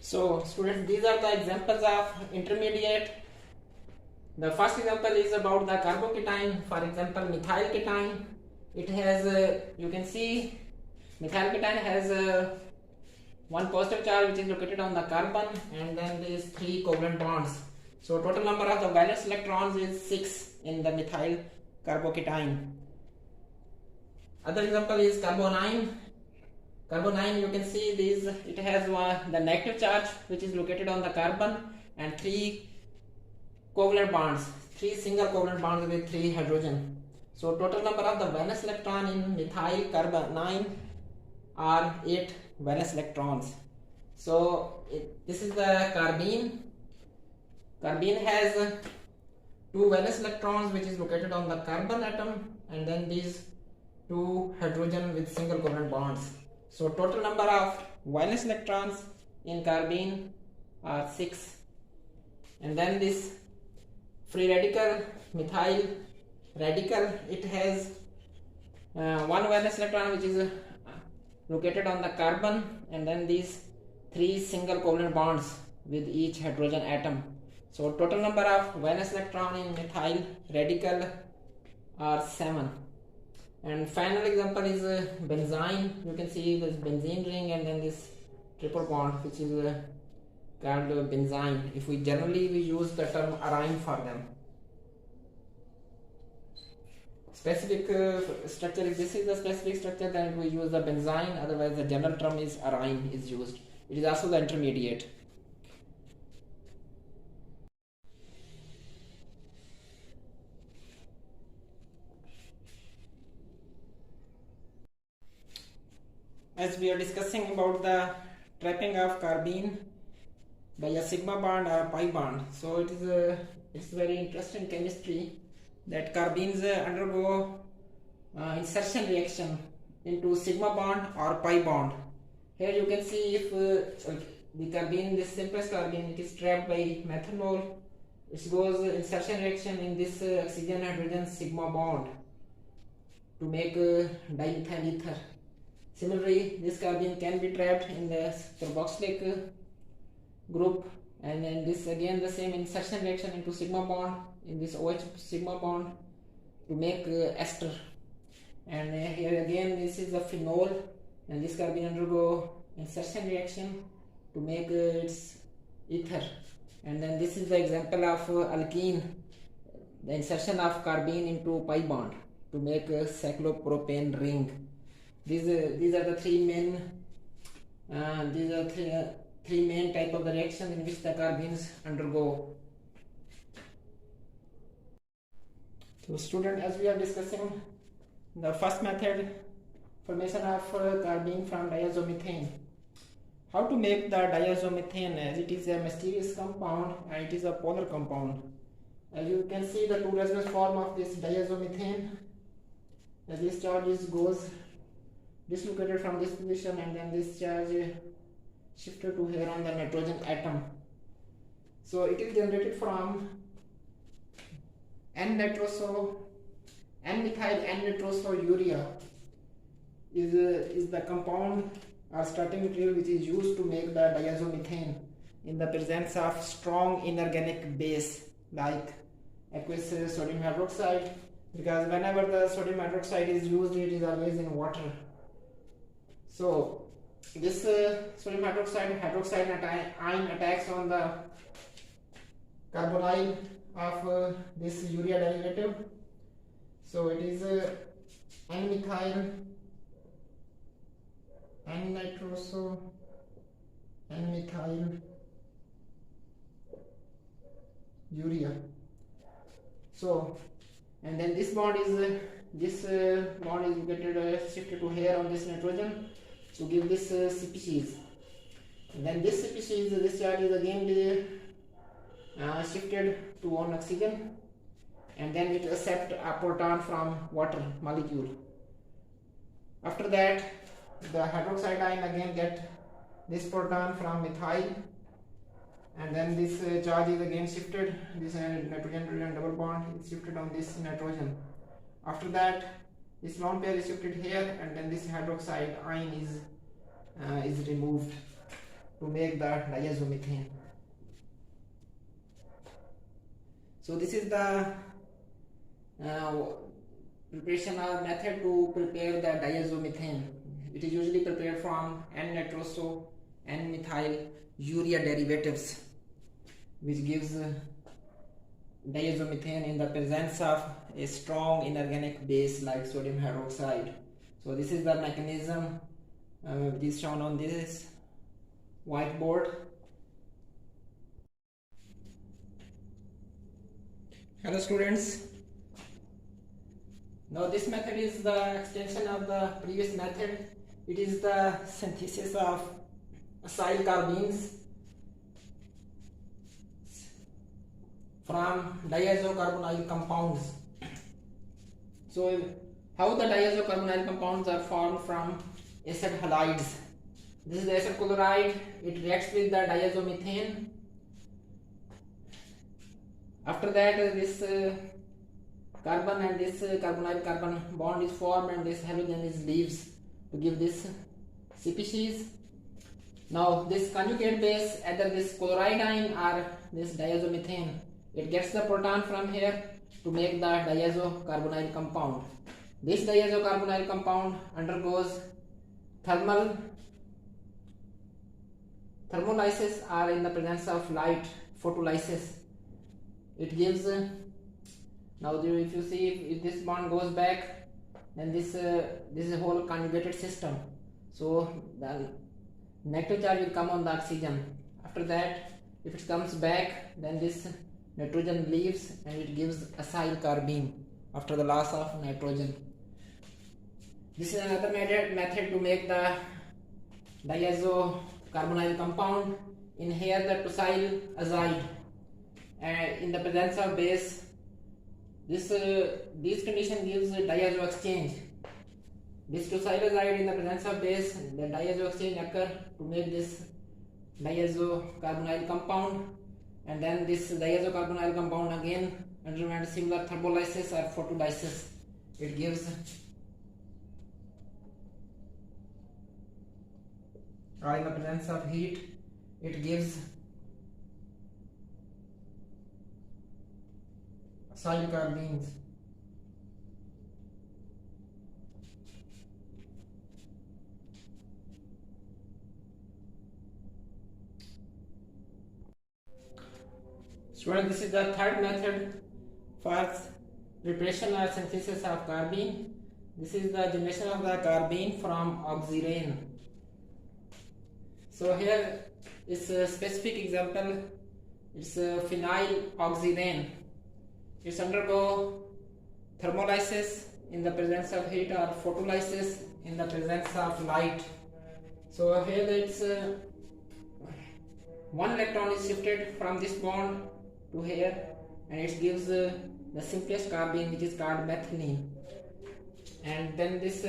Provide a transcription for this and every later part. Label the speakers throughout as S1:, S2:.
S1: So students, these are the examples of intermediate. The first example is about the carbocation. For example, methyl cation. It has you can see methyl cation has one positive charge which is located on the carbon, and then there is 3 covalent bonds. So total number of the valence electrons is 6 in the methyl carbocation. Other example is carbonyl. Carbonyl, you can see this, it has the negative charge which is located on the carbon, and 3 covalent bonds, 3 single covalent bonds with 3 hydrogen. So total number of the valence electron in methyl carbonyl are 8 valence electrons. So this is the carbene. Carbene has 2 valence electrons which is located on the carbon atom, and then these 2 hydrogen with single covalent bonds. So total number of valence electrons in carbene are 6. And then this free radical, methyl radical, it has 1 valence electron which is located on the carbon, and then these 3 single covalent bonds with each hydrogen atom. So total number of valence electron in methyl radical are 7. And final example is benzene. You can see this benzene ring and then this triple bond which is called benzene. If we generally use the term arine for them. Specific structure, if this is the specific structure, then we use the benzene, otherwise the general term is arine is used. It is also the intermediate. As we are discussing about the trapping of carbene by a sigma bond or pi bond, so it's very interesting chemistry that carbenes undergo insertion reaction into sigma bond or pi bond. Here you can see if the carbene, this simplest carbene, it is trapped by methanol, it goes insertion reaction in this oxygen hydrogen sigma bond to make dimethyl ether. Similarly, this carbene can be trapped in the carboxylic group, and then this again the same insertion reaction into sigma bond in this OH sigma bond to make ester. And here again this is the phenol, and this carbene undergo insertion reaction to make its ether. And then this is the example of alkene, the insertion of carbene into pi bond to make a cyclopropane ring. These are the three main type of the reaction in which the carbenes undergo. So student, as we are discussing the first method, formation of carbene from diazomethane. How to make the diazomethane, as it is a mysterious compound and it is a polar compound. As you can see the 2 resonance form of this diazomethane, as this charge goes dislocated from this position, and then this charge shifted to here on the nitrogen atom. So it is generated from N-methyl N-nitrosourea is the compound or starting material which is used to make the diazomethane in the presence of strong inorganic base like aqueous sodium hydroxide, because whenever the sodium hydroxide is used, it is always in water. So this sodium hydroxide ion attacks on the carbonyl of this urea derivative. So it is N-methyl N-nitroso urea. So, and then this bond is located shifted to here on this nitrogen to give this species. And then this species, this charge is again shifted to one oxygen, and then it accepts a proton from water molecule. After that, the hydroxide ion again get this proton from methyl, and then this charge is again shifted, this nitrogen double bond is shifted on this nitrogen. After that, this lone pair is shifted here, and then this hydroxide ion is removed. to make the diazomethane. So this is the preparation or method to prepare the diazomethane. It is usually prepared from N-nitroso, N-methyl urea derivatives, which gives diazomethane in the presence of a strong inorganic base like sodium hydroxide. So this is the mechanism which is shown on this whiteboard. Hello students. Now this method is the extension of the previous method. It is the synthesis of acyl carbenes from diazocarbonyl compounds. So how the diazocarbonyl compounds are formed from acid halides. This is the acid chloride. It reacts with the diazomethane. After that this carbon and this carbonyl carbon bond is formed and this halogen is leaves to give this species. Now this conjugate base, either this chloride ion or this diazomethane, it gets the proton from here to make the diazocarbonyl compound. This diazocarbonyl compound undergoes thermolysis or in the presence of light photolysis. It gives now if you see if this bond goes back, then this is a whole conjugated system. So the negative charge will come on the oxygen. After that, if it comes back, then this nitrogen leaves and it gives acyl carbene after the loss of nitrogen. This is another method to make the diazocarbonyl compound. In here the tosyl azide and in the presence of base, this condition gives diazo exchange. This tosyl azide in the presence of base, the diazo exchange occur to make this diazocarbonyl compound, and then this diazocarbonyl compound again underwent similar thermolysis or photolysis. It gives or in the presence of heat, it gives acyl carbenes. Students, this is the third method for preparation or synthesis of carbene. This is the generation of the carbene from oxirane. So here is a specific example. It's phenyl oxirane. It's undergo thermolysis in the presence of heat or photolysis in the presence of light. So here it's one electron is shifted from this bond to here, and it gives the simplest carbene, which is called methylene. And then this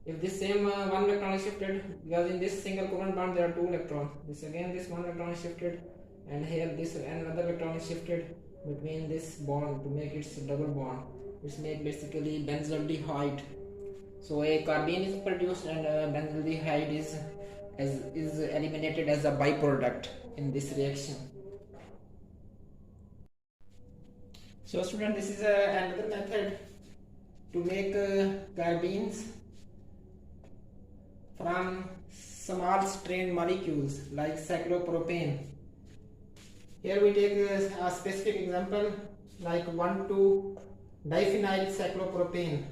S1: if this same one electron is shifted, because in this single covalent bond there are two electrons, this one electron is shifted, and here this another electron is shifted between this bond to make its double bond. It's made basically benzaldehyde. So a carbene is produced and benzaldehyde is eliminated as a byproduct in this reaction. So student, this is another method to make carbenes from small strain molecules like cyclopropane. Here we take a specific example like 1,2-diphenyl cyclopropane.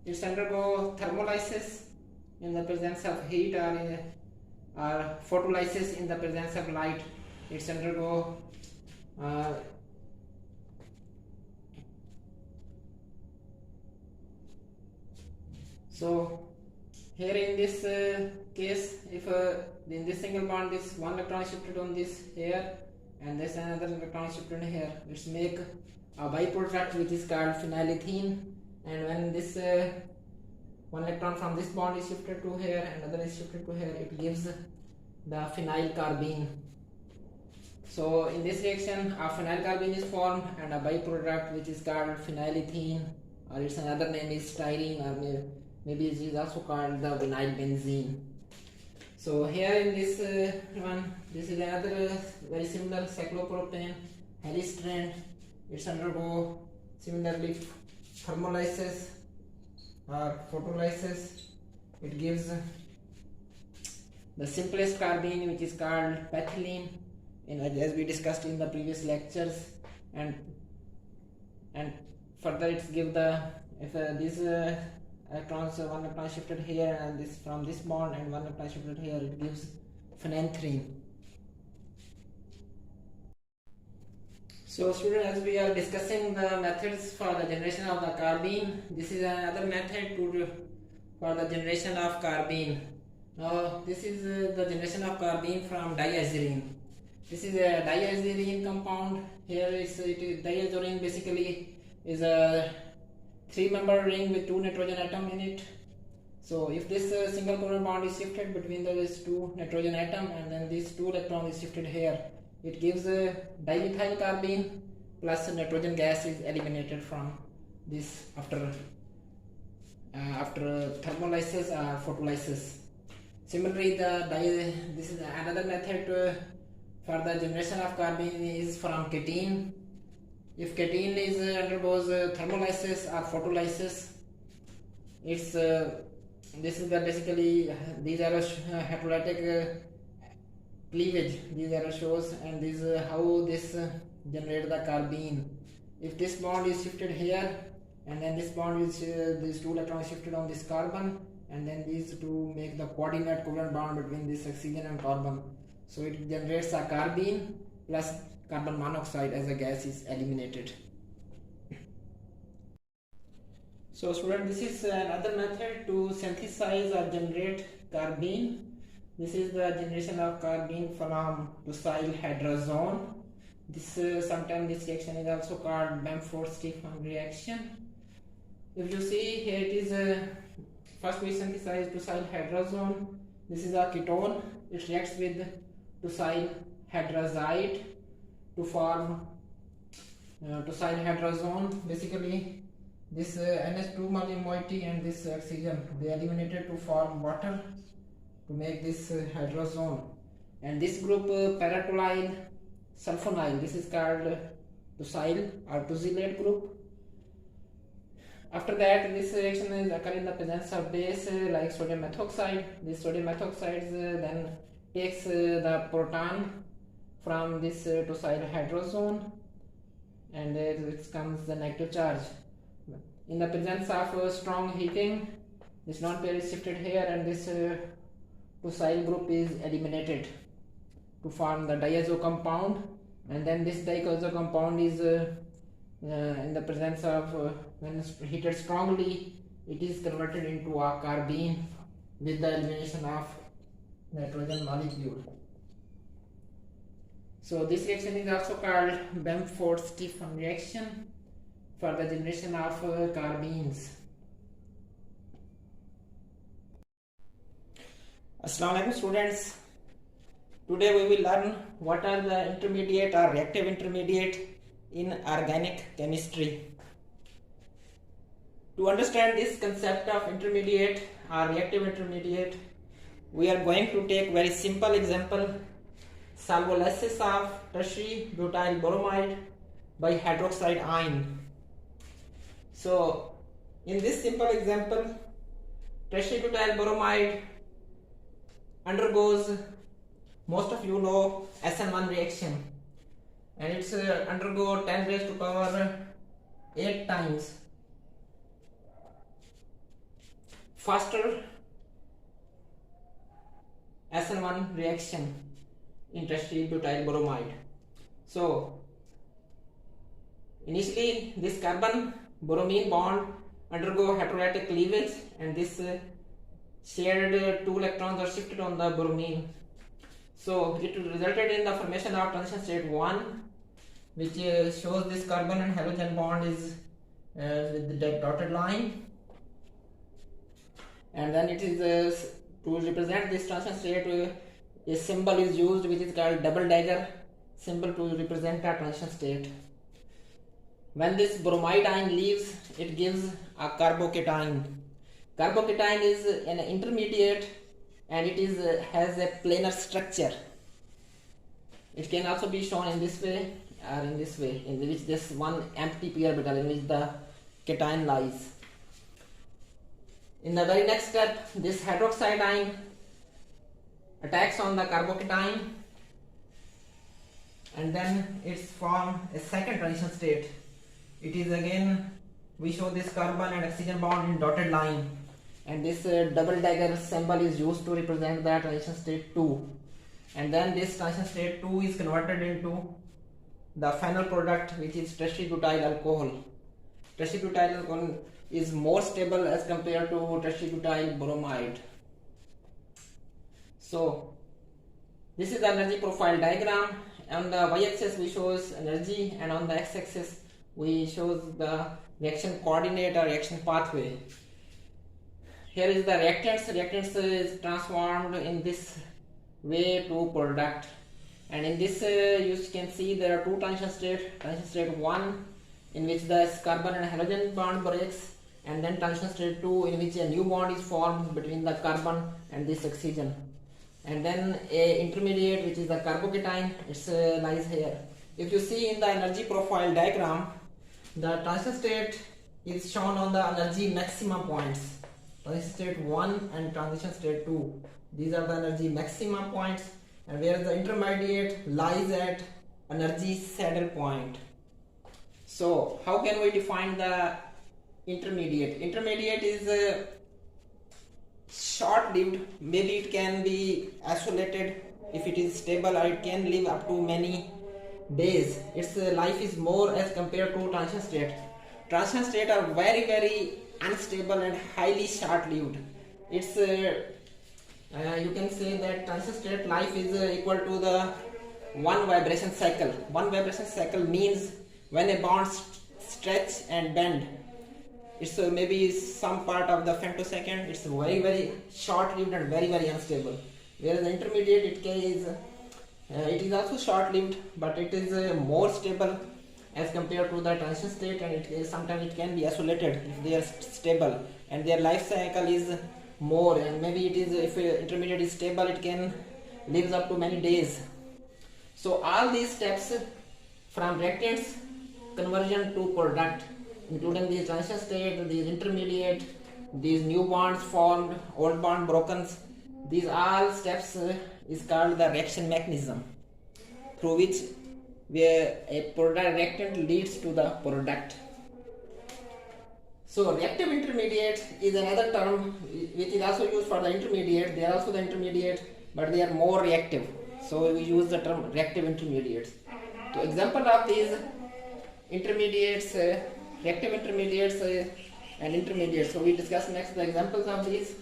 S1: It's undergo thermolysis in the presence of heat or photolysis in the presence of light. It's undergo so here in this case, if in this single bond this one electron is shifted on this here and this another electron is shifted here, it's make a byproduct which is called phenylethene. And when this one electron from this bond is shifted to here and another is shifted to here, it gives the phenyl carbene. So in this reaction a phenyl carbene is formed and a byproduct which is called phenylethene, or its another name is styrene, or maybe it is also called the vinyl benzene. So here in this one, this is another very similar cyclopropane helistrand. It's undergo similarly thermolysis or photolysis. It gives the simplest carbene, which is called pethylene, as we discussed in the previous lectures, and further it's give the if these electrons, one electron shifted here and this from this bond and one electron shifted here, it gives phenanthrene. So students, as we are discussing the methods for the generation of the carbene, this is another method for the generation of carbene. Now this is the generation of carbene from diazurine. This is a diazurine compound. Here it is diazurine basically is a 3-member ring with 2 nitrogen atoms in it. So if this single covalent bond is shifted between these 2 nitrogen atoms and then these 2 electrons is shifted here, it gives a dimethyl carbene plus nitrogen gas is eliminated from this after thermolysis or photolysis. Similarly, this is another method for the generation of carbene is from ketene. If ketene is undergoes thermolysis or photolysis, it's this is basically these are hydrolytic cleavage. These are shows, and this how this generate the carbene. If this bond is shifted here, and then this bond is these 2 electrons shifted on this carbon, and then these two make the coordinate covalent bond between this oxygen and carbon. So it generates a carbene plus carbon monoxide as a gas is eliminated. So student, this is another method to synthesize or generate carbene. This is the generation of carbene from tosyl hydrazone. This sometimes this reaction is also called Bamford-Stephan reaction. If you see here, it is first we synthesize tosyl hydrazone. This is a ketone. It reacts with tosyl hydrazide to form tosyl hydrazone. Basically, this NH2 moiety and this oxygen, they eliminated to form water to make this hydrazone. And this group paratolulyl sulfonyl, this is called tosyl or tosylate group. After that, this reaction is occur in the presence of base like sodium methoxide. This sodium methoxide then takes the proton from this tosyl hydrazone, and it comes the negative charge. In the presence of strong heating, this non-pair is shifted here, and this tosyl group is eliminated to form the diazo compound, and then this diazo compound is in the presence of when heated strongly, it is converted into a carbene with the elimination of nitrogen molecule. So this reaction is also called Bamford-Stephan reaction for the generation of carbenes. Assalamu alaikum students. Today we will learn what are the intermediate or reactive intermediate in organic chemistry. To understand this concept of intermediate or reactive intermediate, we are going to take very simple example, solvolysis of tertiary butyl bromide by hydroxide ion. So in this simple example, tertiary butyl bromide undergoes, most of you know, SN1 reaction, and it's undergo 10 raised to power 8 times faster SN1 reaction in tertiary butyl bromide. So initially this carbon bromine bond undergo hydrolytic cleavage, and this shared 2 electrons are shifted on the bromine. So it resulted in the formation of transition state 1, which shows this carbon and halogen bond is with the dotted line, and then it is to represent this transition state a symbol is used which is called double dagger symbol to represent a transition state. When this bromide ion leaves, it gives a carbocation. Carbocation is an intermediate and it is has a planar structure. It can also be shown in this way or in this way, in which this one empty p orbital in which the cation lies. In the very next step, this hydroxide ion attacks on the carbocation, and then it's form a second transition state. It is again, we show this carbon and oxygen bond in dotted line, and this double dagger symbol is used to represent the transition state 2. And then this transition state 2 is converted into the final product, which is tertiary butyl alcohol. Tertiary butyl alcohol is more stable as compared to tertiary butyl bromide. So this is the energy profile diagram. On the y-axis we shows energy, and on the x-axis we shows the reaction coordinate or reaction pathway. Here is the reactants. Reactants is transformed in this way to product, and in this you can see there are two transition states. Transition state 1 in which the carbon and halogen bond breaks, and then transition state 2 in which a new bond is formed between the carbon and this oxygen, and then a intermediate which is the carbocation, it lies here. If you see in the energy profile diagram, the transition state is shown on the energy maximum points. Transition state 1 and transition state 2, these are the energy maximum points, and whereas the intermediate lies at energy saddle point. So how can we define the intermediate? Intermediate is short-lived. Maybe it can be isolated if it is stable, or it can live up to many days. Its life is more as compared to transition state. Transition state are very unstable and highly short-lived. It's you can say that transition state life is equal to the one vibration cycle. One vibration cycle means when a bond stretch and bend, it's maybe some part of the femtosecond. It's very short-lived and very unstable. Whereas the intermediate, it is also short-lived, but it is more stable as compared to the transition state, and sometimes it can be isolated if they are stable, and their life cycle is more, and maybe it is, if intermediate is stable, it can lives up to many days. So all these steps from reactants conversion to product, including these transition state, these intermediate, these new bonds formed, old bond broken, these all steps is called the reaction mechanism, through which where a product reactant leads to the product. So reactive intermediate is another term which is also used for the intermediate. They are also the intermediate, but they are more reactive. So we use the term reactive intermediates. So example of these intermediates, reactive intermediates and intermediates. So we discuss next the examples of these.